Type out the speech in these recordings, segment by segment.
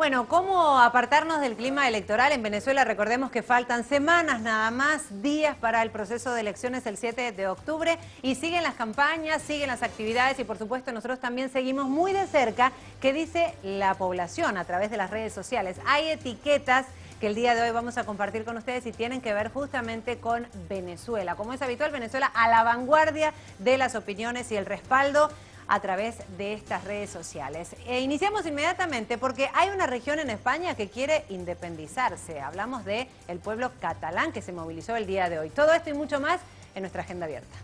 Bueno, ¿cómo apartarnos del clima electoral en Venezuela? Recordemos que faltan semanas, nada más, días para el proceso de elecciones el 7 de octubre y siguen las campañas, siguen las actividades y por supuesto nosotros también seguimos muy de cerca qué dice la población a través de las redes sociales. Hay etiquetas que el día de hoy vamos a compartir con ustedes y tienen que ver justamente con Venezuela. Como es habitual, Venezuela a la vanguardia de las opiniones y el respaldo a través de estas redes sociales. Iniciamos inmediatamente porque hay una región en España que quiere independizarse. Hablamos del pueblo catalán que se movilizó el día de hoy. Todo esto y mucho más en nuestra agenda abierta.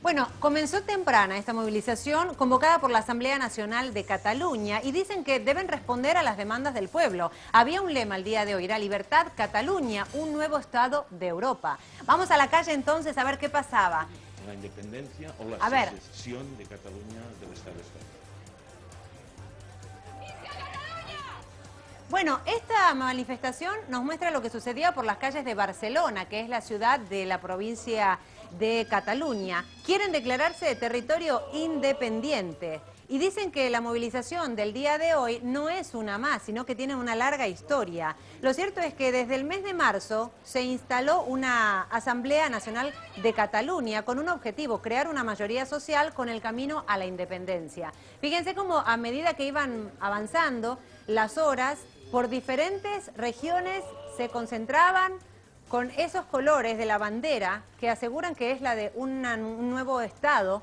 Bueno, comenzó temprana esta movilización convocada por la Asamblea Nacional de Cataluña y dicen que deben responder a las demandas del pueblo. Había un lema el día de hoy, era Libertad Cataluña, un nuevo Estado de Europa. Vamos a la calle entonces a ver qué pasaba. La independencia o la secesión de Cataluña del Estado español. Bueno, esta manifestación nos muestra lo que sucedía por las calles de Barcelona, que es la ciudad de la provincia de Cataluña. Quieren declararse de territorio independiente y dicen que la movilización del día de hoy no es una más, sino que tiene una larga historia. Lo cierto es que desde el mes de marzo se instaló una Asamblea Nacional de Cataluña con un objetivo, crear una mayoría social con el camino a la independencia. Fíjense cómo a medida que iban avanzando las horas, por diferentes regiones se concentraban con esos colores de la bandera que aseguran que es la de un nuevo Estado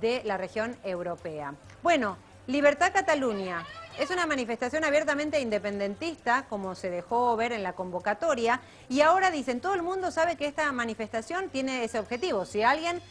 de la región europea. Bueno, Libertad Cataluña es una manifestación abiertamente independentista, como se dejó ver en la convocatoria, y ahora dicen, todo el mundo sabe que esta manifestación tiene ese objetivo. Si alguien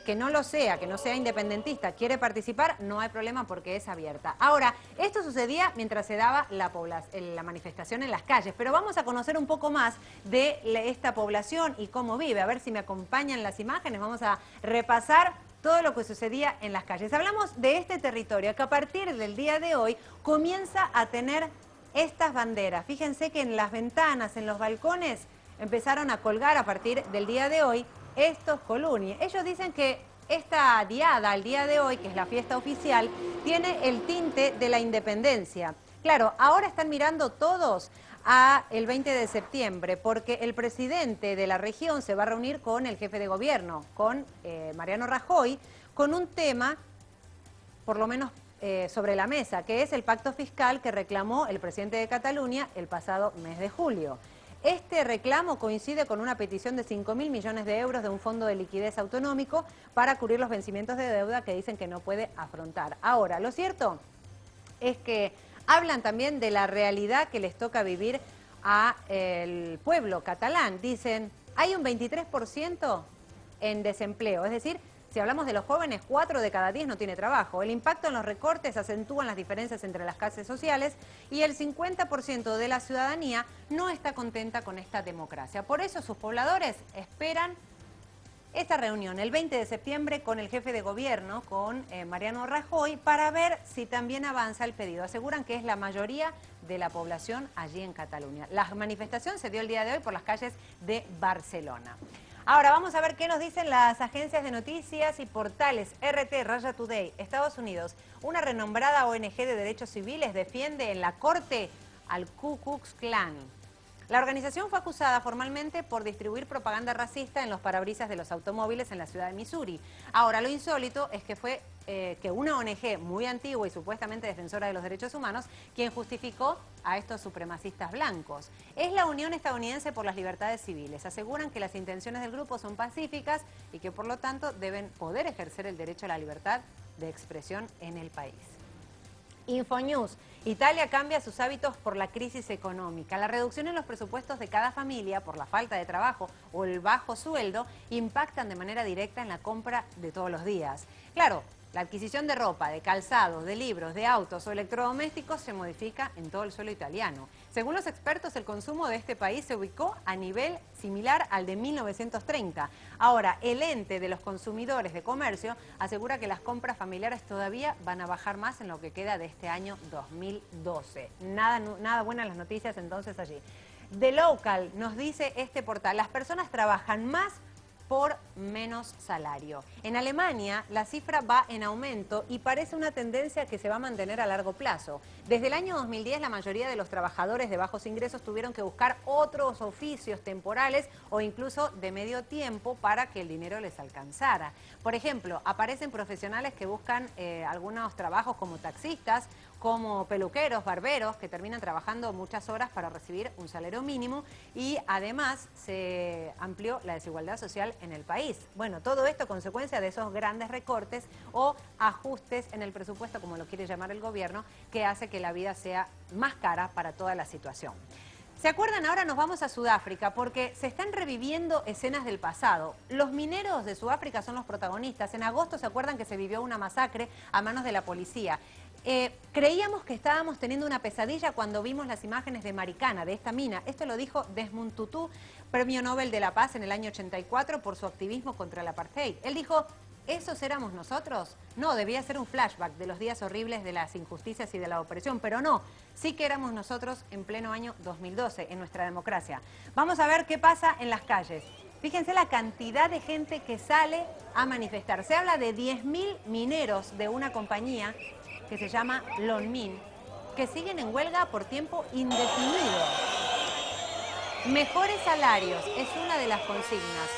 que no lo sea, que no sea independentista, quiere participar, no hay problema porque es abierta. Ahora, esto sucedía mientras se daba la manifestación en las calles, pero vamos a conocer un poco más de esta población y cómo vive. A ver si me acompañan las imágenes, vamos a repasar todo lo que sucedía en las calles. Hablamos de este territorio que a partir del día de hoy comienza a tener estas banderas. Fíjense que en las ventanas, en los balcones, empezaron a colgar a partir del día de hoy estos coluni. Ellos dicen que esta diada, el día de hoy, que es la fiesta oficial, tiene el tinte de la independencia. Claro, ahora están mirando todos a el 20 de septiembre, porque el presidente de la región se va a reunir con el jefe de gobierno, con Mariano Rajoy, con un tema, por lo menos sobre la mesa, que es el pacto fiscal que reclamó el presidente de Cataluña el pasado mes de julio. Este reclamo coincide con una petición de 5.000 millones de euros de un fondo de liquidez autonómico para cubrir los vencimientos de deuda que dicen que no puede afrontar. Ahora, lo cierto es que hablan también de la realidad que les toca vivir al pueblo catalán. Dicen, hay un 23% en desempleo, es decir, si hablamos de los jóvenes, 4 de cada 10 no tiene trabajo. El impacto en los recortes acentúan las diferencias entre las clases sociales y el 50% de la ciudadanía no está contenta con esta democracia. Por eso sus pobladores esperan esta reunión el 20 de septiembre con el jefe de gobierno, con Mariano Rajoy, para ver si también avanza el pedido. Aseguran que es la mayoría de la población allí en Cataluña. La manifestación se dio el día de hoy por las calles de Barcelona. Ahora vamos a ver qué nos dicen las agencias de noticias y portales. RT, Russia Today, Estados Unidos. Una renombrada ONG de derechos civiles defiende en la corte al Ku Klux Klan. La organización fue acusada formalmente por distribuir propaganda racista en los parabrisas de los automóviles en la ciudad de Missouri. Ahora, lo insólito es que fue que una ONG muy antigua y supuestamente defensora de los derechos humanos quien justificó a estos supremacistas blancos. Es la Unión Estadounidense por las Libertades Civiles. Aseguran que las intenciones del grupo son pacíficas y que por lo tanto deben poder ejercer el derecho a la libertad de expresión en el país. Infonews. Italia cambia sus hábitos por la crisis económica. La reducción en los presupuestos de cada familia por la falta de trabajo o el bajo sueldo impactan de manera directa en la compra de todos los días. Claro, la adquisición de ropa, de calzados, de libros, de autos o electrodomésticos se modifica en todo el suelo italiano. Según los expertos, el consumo de este país se ubicó a nivel similar al de 1930. Ahora, el ente de los consumidores de comercio asegura que las compras familiares todavía van a bajar más en lo que queda de este año 2012. Nada buenas las noticias entonces allí. The Local nos dice este portal, las personas trabajan más por menos salario. En Alemania la cifra va en aumento y parece una tendencia que se va a mantener a largo plazo. Desde el año 2010 la mayoría de los trabajadores de bajos ingresos tuvieron que buscar otros oficios temporales o incluso de medio tiempo para que el dinero les alcanzara. Por ejemplo, aparecen profesionales que buscan algunos trabajos como taxistas, como peluqueros, barberos, que terminan trabajando muchas horas para recibir un salario mínimo y además se amplió la desigualdad social en el país. Bueno, todo esto consecuencia de esos grandes recortes o ajustes en el presupuesto, como lo quiere llamar el gobierno, que hace que la vida sea más cara para toda la situación. ¿Se acuerdan? Ahora nos vamos a Sudáfrica porque se están reviviendo escenas del pasado. Los mineros de Sudáfrica son los protagonistas. En agosto se acuerdan que se vivió una masacre a manos de la policía. Creíamos que estábamos teniendo una pesadilla cuando vimos las imágenes de Maricana, de esta mina. Esto lo dijo Desmond Tutu, Premio Nobel de la Paz en el año 84 por su activismo contra el apartheid. Él dijo, ¿esos éramos nosotros? No, debía ser un flashback de los días horribles de las injusticias y de la opresión, pero no, sí que éramos nosotros en pleno año 2012, en nuestra democracia. Vamos a ver qué pasa en las calles. Fíjense la cantidad de gente que sale a manifestar. Se habla de 10.000 mineros de una compañía que se llama Lonmin, que siguen en huelga por tiempo indefinido. Mejores salarios es una de las consignas,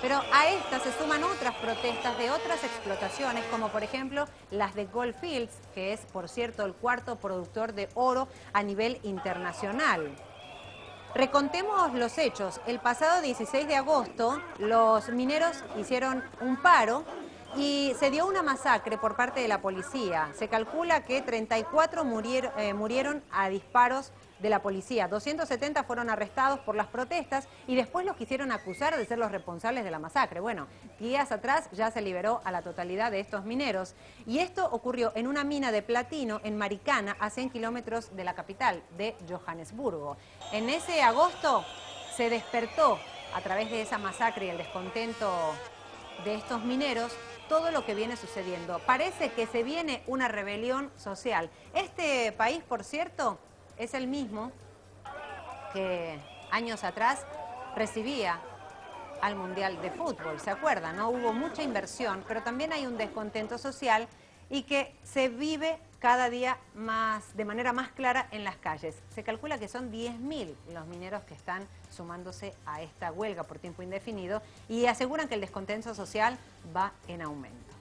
pero a estas se suman otras protestas de otras explotaciones, como por ejemplo las de Gold Fields, que es, por cierto, el cuarto productor de oro a nivel internacional. Recontemos los hechos. El pasado 16 de agosto, los mineros hicieron un paro y se dio una masacre por parte de la policía. Se calcula que 34 murieron a disparos de la policía. 270 fueron arrestados por las protestas y después los quisieron acusar de ser los responsables de la masacre. Bueno, días atrás ya se liberó a la totalidad de estos mineros. Y esto ocurrió en una mina de platino en Maricana, a 100 kilómetros de la capital, de Johannesburgo. En ese agosto se despertó, a través de esa masacre y el descontento de estos mineros, todo lo que viene sucediendo. Parece que se viene una rebelión social. Este país, por cierto, es el mismo que años atrás recibía al Mundial de Fútbol. ¿Se acuerdan? ¿No? Hubo mucha inversión, pero también hay un descontento social y que se vive cada día más, de manera más clara en las calles. Se calcula que son 10.000 los mineros que están sumándose a esta huelga por tiempo indefinido y aseguran que el descontento social va en aumento.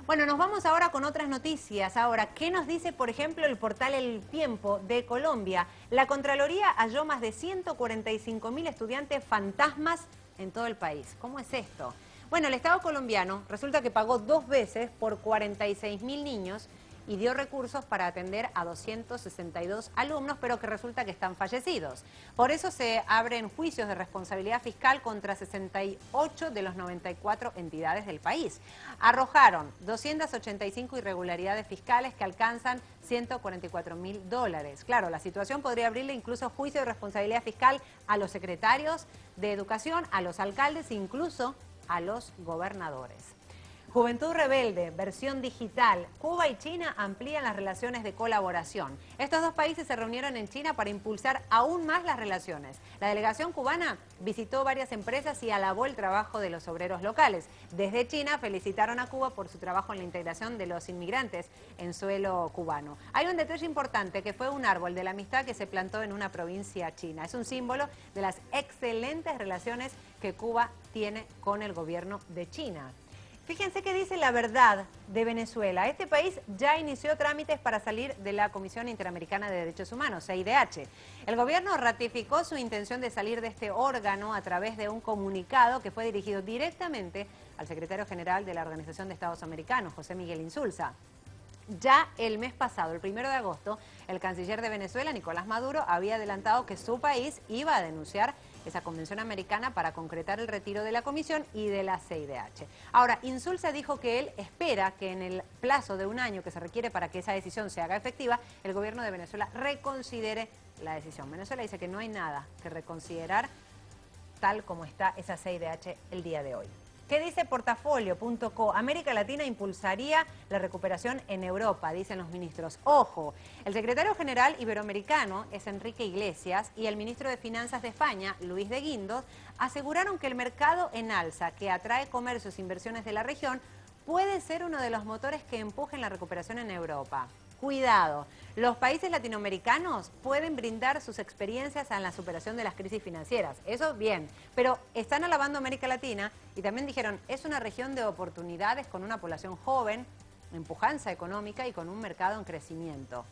Bueno, nos vamos ahora con otras noticias. Ahora, ¿qué nos dice, por ejemplo, el portal El Tiempo de Colombia? La Contraloría halló más de 145.000 estudiantes fantasmas en todo el país. ¿Cómo es esto? Bueno, el Estado colombiano resulta que pagó 2 veces por 46.000 niños y dio recursos para atender a 262 alumnos, pero que resulta que están fallecidos. Por eso se abren juicios de responsabilidad fiscal contra 68 de los 94 entidades del país. Arrojaron 285 irregularidades fiscales que alcanzan $144.000. Claro, la situación podría abrirle incluso juicio de responsabilidad fiscal a los secretarios de Educación, a los alcaldes e incluso a los gobernadores. Juventud Rebelde, versión digital. Cuba y China amplían las relaciones de colaboración. Estos dos países se reunieron en China para impulsar aún más las relaciones. La delegación cubana visitó varias empresas y alabó el trabajo de los obreros locales. Desde China felicitaron a Cuba por su trabajo en la integración de los inmigrantes en suelo cubano. Hay un detalle importante que fue un árbol de la amistad que se plantó en una provincia china. Es un símbolo de las excelentes relaciones que Cuba tiene con el gobierno de China. Fíjense qué dice La Verdad de Venezuela. Este país ya inició trámites para salir de la Comisión Interamericana de Derechos Humanos, CIDH. El gobierno ratificó su intención de salir de este órgano a través de un comunicado que fue dirigido directamente al secretario general de la Organización de Estados Americanos, José Miguel Insulza. Ya el mes pasado, el 1 de agosto, el canciller de Venezuela, Nicolás Maduro, había adelantado que su país iba a denunciar esa convención americana para concretar el retiro de la comisión y de la CIDH. Ahora, Insulza dijo que él espera que en el plazo de un año que se requiere para que esa decisión se haga efectiva, el gobierno de Venezuela reconsidere la decisión. Venezuela dice que no hay nada que reconsiderar tal como está esa CIDH el día de hoy. ¿Qué dice portafolio.co? América Latina impulsaría la recuperación en Europa, dicen los ministros. Ojo, el secretario general iberoamericano es Enrique Iglesias y el ministro de Finanzas de España, Luis de Guindos, aseguraron que el mercado en alza, que atrae comercios e inversiones de la región, puede ser uno de los motores que empujen la recuperación en Europa. Cuidado, los países latinoamericanos pueden brindar sus experiencias en la superación de las crisis financieras, eso bien, pero están alabando a América Latina y también dijeron, es una región de oportunidades con una población joven, empujanza económica y con un mercado en crecimiento.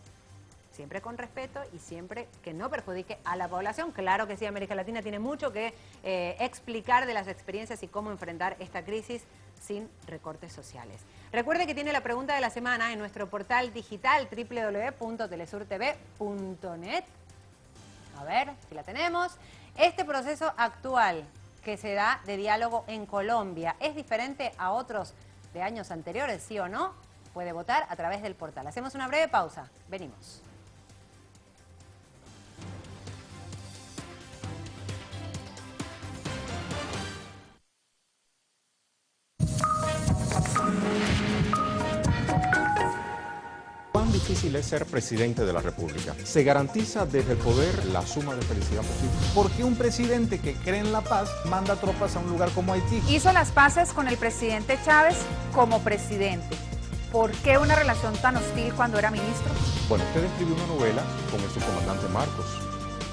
Siempre con respeto y siempre que no perjudique a la población. Claro que sí, América Latina tiene mucho que explicar de las experiencias y cómo enfrentar esta crisis sin recortes sociales. Recuerde que tiene la pregunta de la semana en nuestro portal digital www.telesurtv.net. A ver si la tenemos. Este proceso actual que se da de diálogo en Colombia, ¿es diferente a otros de años anteriores, sí o no? Puede votar a través del portal. Hacemos una breve pausa. Venimos. ¿Cuán difícil es ser presidente de la República? ¿Se garantiza desde el poder la suma de felicidad posible? ¿Por qué un presidente que cree en la paz manda tropas a un lugar como Haití? Hizo las paces con el presidente Chávez como presidente. ¿Por qué una relación tan hostil cuando era ministro? Bueno, usted escribió una novela con el subcomandante Marcos.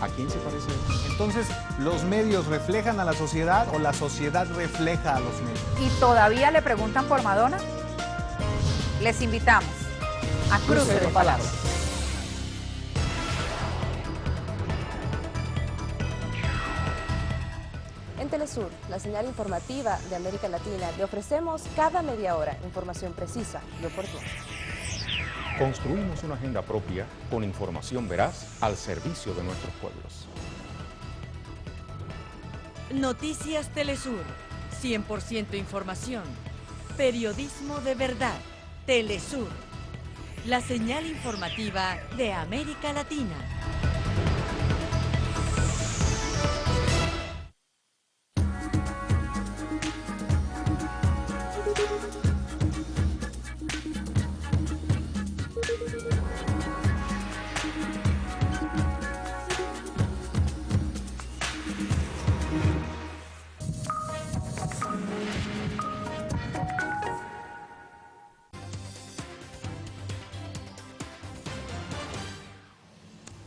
¿A quién se parece él? Entonces, ¿los medios reflejan a la sociedad o la sociedad refleja a los medios? ¿Y todavía le preguntan por Madonna? Les invitamos a Cruce de Palabras. En Telesur, la señal informativa de América Latina, le ofrecemos cada media hora información precisa y oportuna. Construimos una agenda propia con información veraz al servicio de nuestros pueblos. Noticias Telesur, 100% información, periodismo de verdad, Telesur, la señal informativa de América Latina.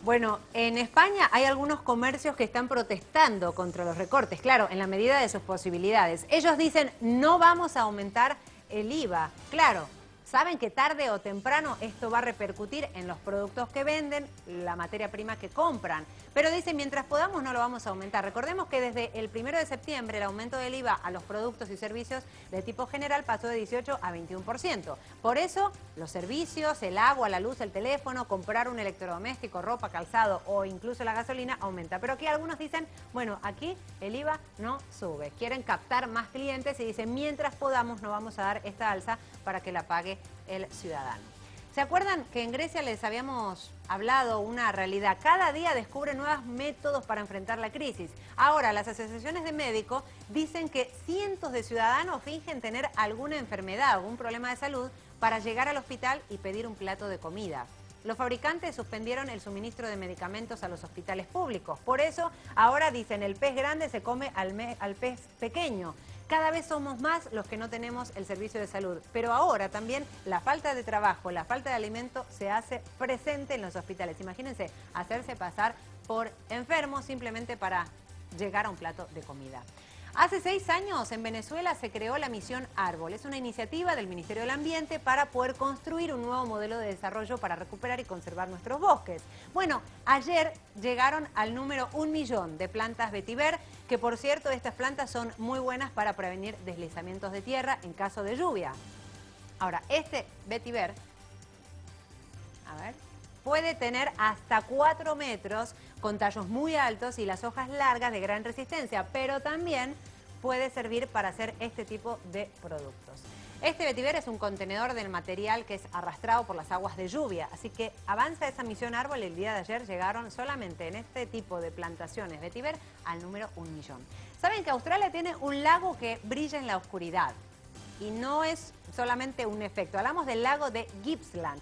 Bueno, en España hay algunos comercios que están protestando contra los recortes, claro, en la medida de sus posibilidades. Ellos dicen, no vamos a aumentar el IVA. Claro, saben que tarde o temprano esto va a repercutir en los productos que venden, la materia prima que compran. Pero dicen, mientras podamos no lo vamos a aumentar. Recordemos que desde el 1 de septiembre el aumento del IVA a los productos y servicios de tipo general pasó de 18 a 21%. Por eso, los servicios, el agua, la luz, el teléfono, comprar un electrodoméstico, ropa, calzado o incluso la gasolina aumenta. Pero aquí algunos dicen, bueno, aquí el IVA no sube. Quieren captar más clientes y dicen, mientras podamos no vamos a dar esta alza para que la pague el ciudadano. ¿Se acuerdan que en Grecia les habíamos hablado una realidad? Cada día descubren nuevos métodos para enfrentar la crisis. Ahora, las asociaciones de médicos dicen que cientos de ciudadanos fingen tener alguna enfermedad, algún problema de salud, para llegar al hospital y pedir un plato de comida. Los fabricantes suspendieron el suministro de medicamentos a los hospitales públicos. Por eso, ahora dicen, el pez grande se come al pez pequeño. Cada vez somos más los que no tenemos el servicio de salud, pero ahora también la falta de trabajo, la falta de alimento se hace presente en los hospitales. Imagínense, hacerse pasar por enfermos simplemente para llegar a un plato de comida. Hace 6 años en Venezuela se creó la Misión Árbol. Es una iniciativa del Ministerio del Ambiente para poder construir un nuevo modelo de desarrollo para recuperar y conservar nuestros bosques. Bueno, ayer llegaron al número 1 millón de plantas vetiver, que por cierto estas plantas son muy buenas para prevenir deslizamientos de tierra en caso de lluvia. Ahora, este vetiver, a ver, puede tener hasta 4 metros con tallos muy altos y las hojas largas de gran resistencia, pero también puede servir para hacer este tipo de productos. Este vetiver es un contenedor del material que es arrastrado por las aguas de lluvia, así que avanza esa misión árbol. El día de ayer llegaron solamente en este tipo de plantaciones vetiver al número 1.000.000. Saben que Australia tiene un lago que brilla en la oscuridad y no es solamente un efecto. Hablamos del lago de Gippsland.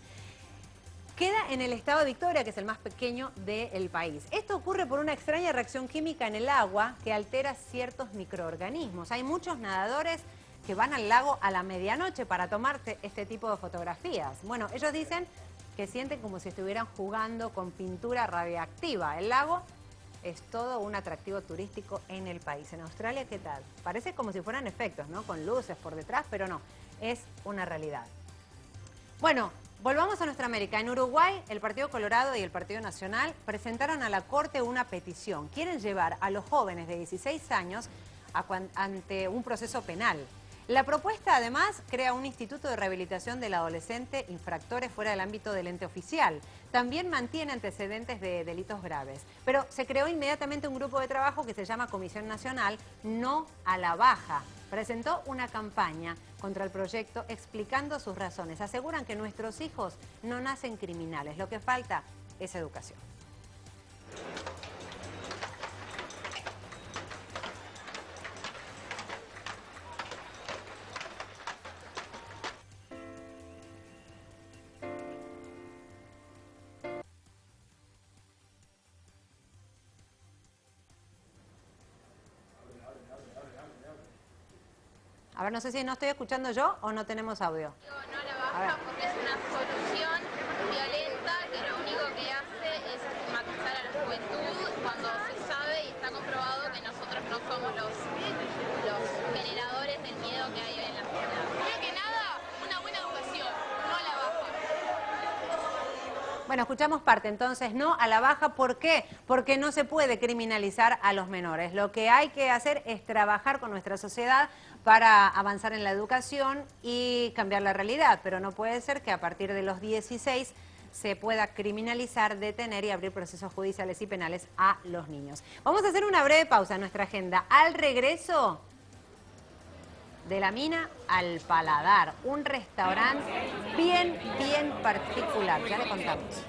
Queda en el estado de Victoria, que es el más pequeño del país. Esto ocurre por una extraña reacción química en el agua que altera ciertos microorganismos. Hay muchos nadadores que van al lago a la medianoche para tomarse este tipo de fotografías. Bueno, ellos dicen que sienten como si estuvieran jugando con pintura radiactiva. El lago es todo un atractivo turístico en el país. En Australia, ¿qué tal? Parece como si fueran efectos, ¿no? Con luces por detrás, pero no, es una realidad. Bueno, volvamos a nuestra América. En Uruguay, el Partido Colorado y el Partido Nacional presentaron a la Corte una petición. Quieren llevar a los jóvenes de 16 años ante un proceso penal. La propuesta, además, crea un instituto de rehabilitación del adolescente infractores fuera del ámbito del ente oficial. También mantiene antecedentes de delitos graves. Pero se creó inmediatamente un grupo de trabajo que se llama Comisión Nacional No a la Baja. Presentó una campaña contra el proyecto explicando sus razones. Aseguran que nuestros hijos no nacen criminales. Lo que falta es educación. A ver, no sé si no estoy escuchando yo o no tenemos audio. No a la baja porque es una solución violenta que lo único que hace es estigmatizar a la juventud cuando se sabe y está comprobado que nosotros no somos los generadores del miedo que hay en la sociedad. Primero que nada, una buena educación, no a la baja. Bueno, escuchamos parte, entonces, no a la baja. ¿Por qué? Porque no se puede criminalizar a los menores. Lo que hay que hacer es trabajar con nuestra sociedad para avanzar en la educación y cambiar la realidad. Pero no puede ser que a partir de los 16 se pueda criminalizar, detener y abrir procesos judiciales y penales a los niños. Vamos a hacer una breve pausa en nuestra agenda. Al regreso, de la mina al paladar, un restaurante bien particular. Ya le contamos.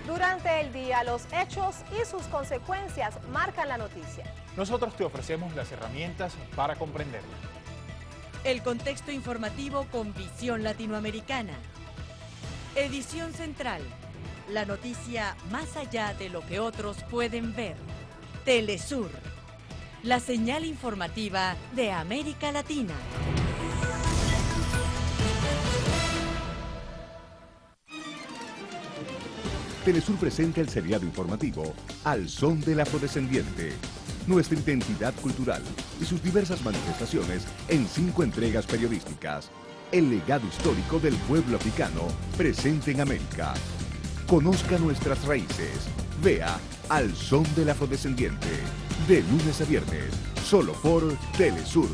Durante el día, los hechos y sus consecuencias marcan la noticia. Nosotros te ofrecemos las herramientas para comprenderlo. El contexto informativo con visión latinoamericana. Edición central. La noticia más allá de lo que otros pueden ver. Telesur. La señal informativa de América Latina. Telesur presenta el seriado informativo Al Son del Afrodescendiente, nuestra identidad cultural y sus diversas manifestaciones en 5 entregas periodísticas. El legado histórico del pueblo africano presente en América. Conozca nuestras raíces. Vea Al Son del Afrodescendiente, de lunes a viernes, solo por Telesur.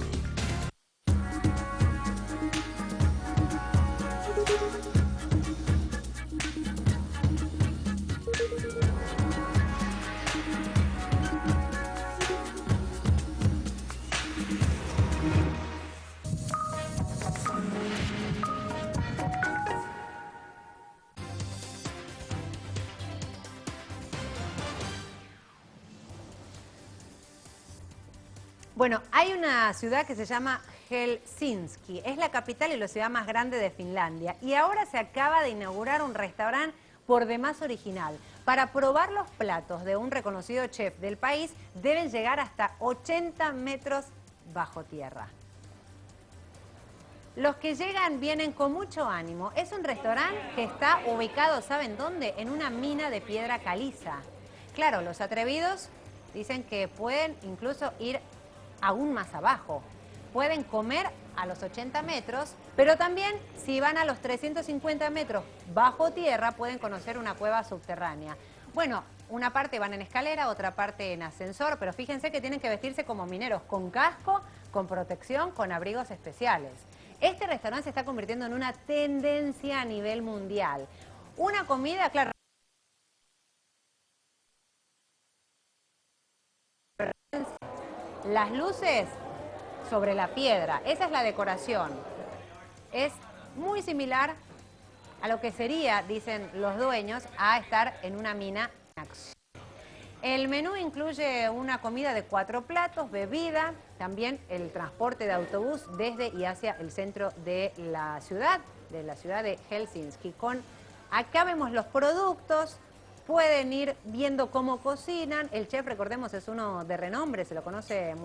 Bueno, hay una ciudad que se llama Helsinki, es la capital y la ciudad más grande de Finlandia. Y ahora se acaba de inaugurar un restaurante por demás original. Para probar los platos de un reconocido chef del país, deben llegar hasta 80 metros bajo tierra. Los que llegan vienen con mucho ánimo. Es un restaurante que está ubicado, ¿saben dónde? En una mina de piedra caliza. Claro, los atrevidos dicen que pueden incluso ir aún más abajo. Pueden comer a los 80 metros, pero también si van a los 350 metros bajo tierra pueden conocer una cueva subterránea. Bueno, Una parte van en escalera, otra parte en ascensor, pero fíjense que tienen que vestirse como mineros, con casco, con protección, con abrigos especiales. Este restaurante se está convirtiendo en una tendencia a nivel mundial. Una comida, claro, las luces sobre la piedra, esa es la decoración. Es muy similar a lo que sería, dicen los dueños, a estar en una mina. El menú incluye una comida de 4 platos, bebida, también el transporte de autobús desde y hacia el centro de la ciudad de Helsinki. Acá vemos los productos, pueden ir viendo cómo cocinan. El chef, recordemos, es uno de renombre, se lo conoce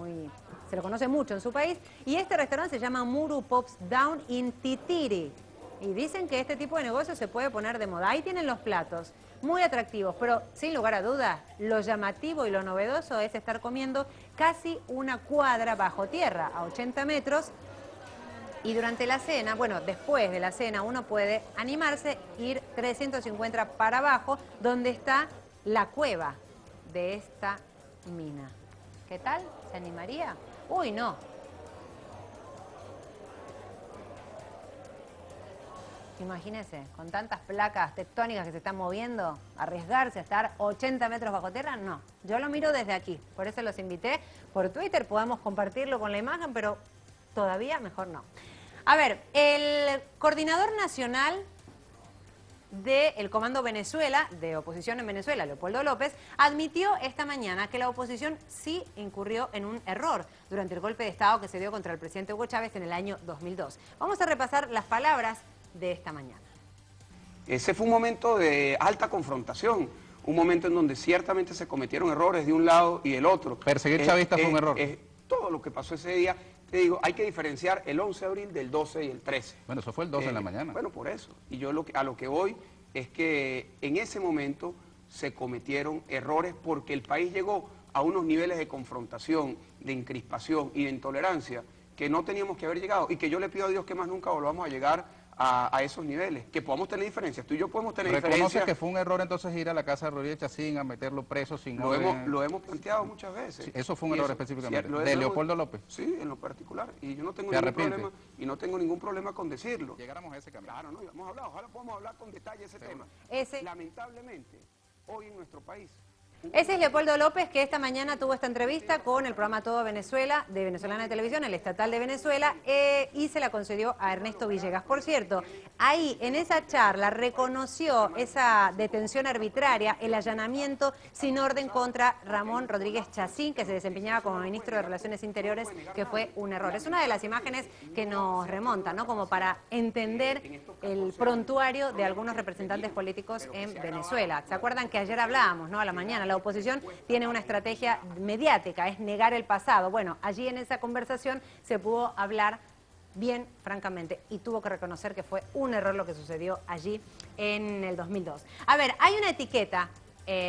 mucho en su país. Y este restaurante se llama Muru Pops Down in Tittiri. Y dicen que este tipo de negocio se puede poner de moda. Ahí tienen los platos, muy atractivos, pero sin lugar a dudas, lo llamativo y lo novedoso es estar comiendo casi una cuadra bajo tierra, a 80 metros. Y durante la cena, bueno, después de la cena, uno puede animarse, ir 350 para abajo, donde está la cueva de esta mina. ¿Qué tal? ¿Se animaría? Uy, no. Imagínense, con tantas placas tectónicas que se están moviendo, arriesgarse a estar 80 metros bajo tierra, no. Yo lo miro desde aquí, por eso los invité por Twitter, podamos compartirlo con la imagen, pero todavía mejor no. A ver, el coordinador nacional del Comando Venezuela, de oposición en Venezuela, Leopoldo López, admitió esta mañana que la oposición sí incurrió en un error durante el golpe de Estado que se dio contra el presidente Hugo Chávez en el año 2002. Vamos a repasar las palabras de esta mañana. Ese fue un momento de alta confrontación, un momento en donde ciertamente se cometieron errores de un lado y del otro. Perseguir chavistas fue un error. Todo lo que pasó ese día, te digo, hay que diferenciar el 11 de abril del 12 y el 13. Bueno, eso fue el 12 en la mañana. Bueno, por eso. Y yo a lo que voy es que en ese momento se cometieron errores porque el país llegó a unos niveles de confrontación, de encrispación y de intolerancia que no teníamos que haber llegado y que yo le pido a Dios que más nunca volvamos a llegar a esos niveles, que podamos tener diferencias. Tú y yo podemos tener diferencias. ¿Reconoces que fue un error entonces ir a la casa de Rodríguez Chacín a meterlo preso sin lo hemos planteado muchas veces. Sí, eso fue un error específicamente. Sí, ¿de Leopoldo López? Sí, en lo particular. Y yo no tengo ningún problema, y no tengo ningún problema con decirlo. Llegáramos a ese camino. Claro, no, vamos a hablar, ojalá podamos hablar con detalle ese tema. Lamentablemente, hoy en nuestro país... Ese es Leopoldo López, que esta mañana tuvo esta entrevista con el programa Todo Venezuela, de Venezolana de Televisión, el estatal de Venezuela, y se la concedió a Ernesto Villegas. Por cierto, ahí en esa charla reconoció esa detención arbitraria, el allanamiento sin orden contra Ramón Rodríguez Chacín, que se desempeñaba como ministro de Relaciones Interiores, que fue un error. Es una de las imágenes que nos remonta, ¿no? Como para entender el prontuario de algunos representantes políticos en Venezuela. ¿Se acuerdan que ayer hablábamos, ¿no? A la mañana. La oposición tiene una estrategia mediática, es negar el pasado. Bueno, allí en esa conversación se pudo hablar bien, francamente, y tuvo que reconocer que fue un error lo que sucedió allí en el 2002. A ver, hay una etiqueta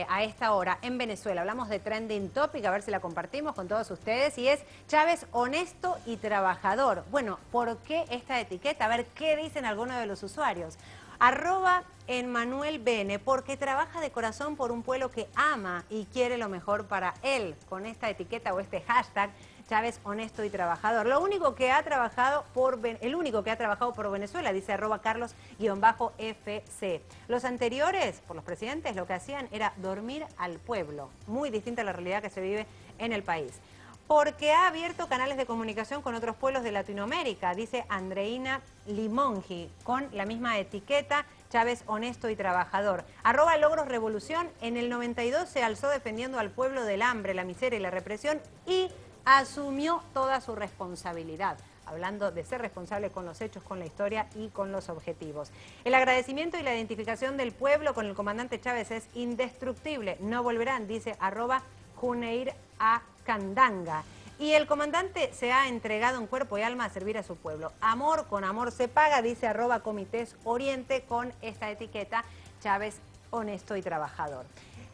a esta hora en Venezuela, hablamos de Trending Topic, a ver si la compartimos con todos ustedes, y es Chávez honesto y trabajador. Bueno, ¿por qué esta etiqueta? A ver, ¿qué dicen algunos de los usuarios? @Emmanuel porque trabaja de corazón por un pueblo que ama y quiere lo mejor para él. Con esta etiqueta o este hashtag, Chávez honesto y trabajador. El único que ha trabajado por Venezuela, dice @Carlos_FC. Los anteriores, por los presidentes, lo que hacían era dormir al pueblo. Muy distinta a la realidad que se vive en el país. Porque ha abierto canales de comunicación con otros pueblos de Latinoamérica, dice Andreina Limongi, con la misma etiqueta, Chávez honesto y trabajador. @Logros Revolución, en el 92 se alzó defendiendo al pueblo del hambre, la miseria y la represión y asumió toda su responsabilidad. Hablando de ser responsable con los hechos, con la historia y con los objetivos. El agradecimiento y la identificación del pueblo con el comandante Chávez es indestructible. No volverán, dice @Juneir a Candanga. Y el comandante se ha entregado en cuerpo y alma a servir a su pueblo. Amor con amor se paga, dice @Comités Oriente, con esta etiqueta, Chávez honesto y trabajador.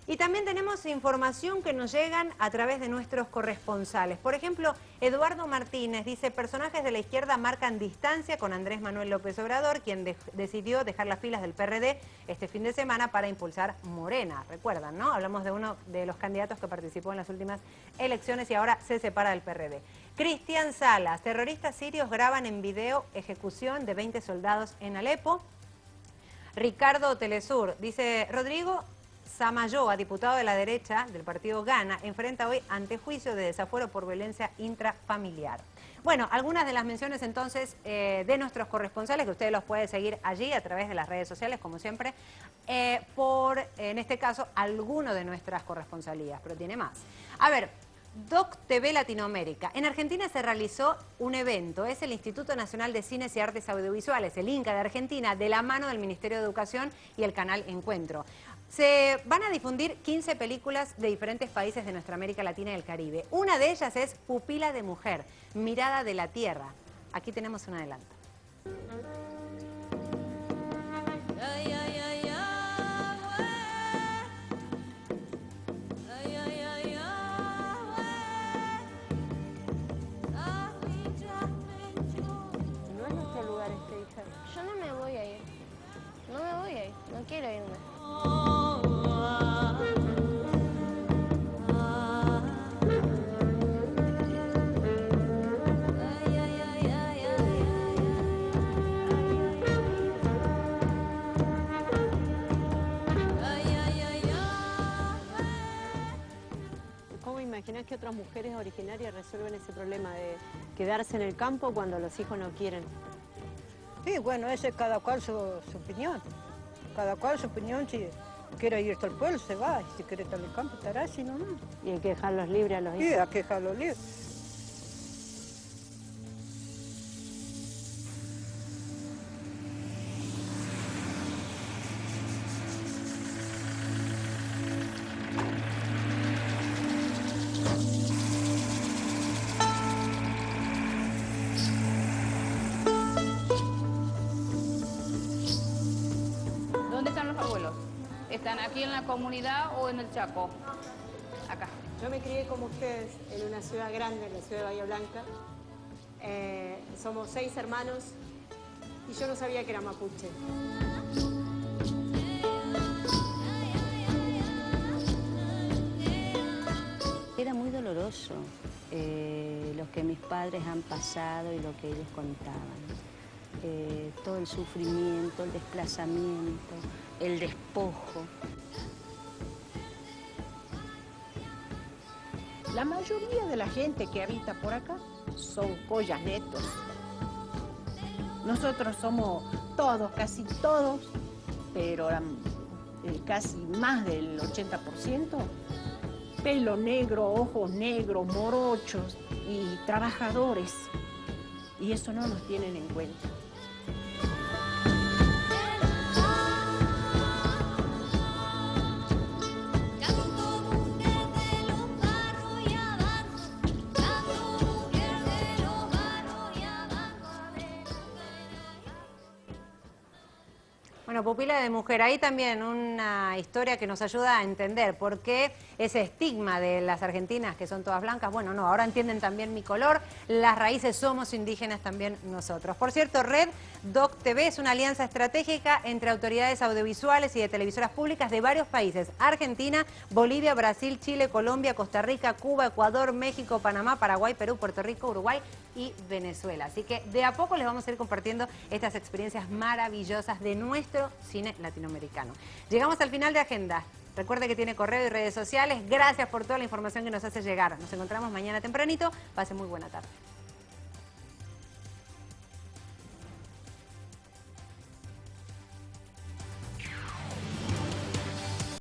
Y también tenemos información que nos llegan a través de nuestros corresponsales. Por ejemplo, Eduardo Martínez dice, personajes de la izquierda marcan distancia con Andrés Manuel López Obrador, quien decidió dejar las filas del PRD este fin de semana para impulsar Morena. Recuerdan, ¿no? Hablamos de uno de los candidatos que participó en las últimas elecciones y ahora se separa del PRD. Cristian Salas, terroristas sirios graban en video ejecución de 20 soldados en Alepo. Ricardo Telesur dice, Rodrigo Samayoa, diputado de la derecha del partido Gana, enfrenta hoy antejuicio de desafuero por violencia intrafamiliar. Bueno, algunas de las menciones entonces de nuestros corresponsales, que ustedes los pueden seguir allí a través de las redes sociales, como siempre, en este caso, alguno de nuestras corresponsalías, pero tiene más. A ver, Doc TV Latinoamérica. En Argentina se realizó un evento, es el Instituto Nacional de Cines y Artes Audiovisuales, el INCA de Argentina, de la mano del Ministerio de Educación y el canal Encuentro. Se van a difundir 15 películas de diferentes países de nuestra América Latina y el Caribe. Una de ellas es Pupila de Mujer, Mirada de la Tierra. Aquí tenemos un adelanto. No es nuestro lugar este, hija. Yo no me voy a ir. No me voy a ir. No quiero irme. ¿Cómo imaginás que otras mujeres originarias resuelven ese problema de quedarse en el campo cuando los hijos no quieren? Sí, bueno, ese es cada cual su opinión. Cada cual su opinión, si quiere irse al pueblo, se va. Y si quiere estar en el campo, estará, si no, no. Y hay que dejarlos libres a los hijos. Sí, hay que dejarlos libres. ¿Dónde están los abuelos? ¿Están aquí en la comunidad o en el Chaco? Acá. Yo me crié como ustedes en una ciudad grande, en la ciudad de Bahía Blanca. Somos 6 hermanos y yo no sabía que era mapuche. Era muy doloroso lo que mis padres han pasado y lo que ellos contaban. Todo el sufrimiento, el desplazamiento, el despojo. La mayoría de la gente que habita por acá son collas netos. Nosotros somos todos, casi todos, pero casi más del 80%, pelo negro, ojos negros, morochos y trabajadores. Y eso no nos tienen en cuenta. Bueno, Pupila de Mujer, ahí también una historia que nos ayuda a entender por qué ese estigma de las argentinas que son todas blancas, bueno, no, ahora entienden también mi color, las raíces somos indígenas también nosotros. Por cierto, Red Doc TV es una alianza estratégica entre autoridades audiovisuales y de televisoras públicas de varios países, Argentina, Bolivia, Brasil, Chile, Colombia, Costa Rica, Cuba, Ecuador, México, Panamá, Paraguay, Perú, Puerto Rico, Uruguay y Venezuela. Así que de a poco les vamos a ir compartiendo estas experiencias maravillosas de nuestro cine latinoamericano. Llegamos al final de Agenda. Recuerde que tiene correo y redes sociales. Gracias por toda la información que nos hace llegar. Nos encontramos mañana tempranito. Pase muy buena tarde.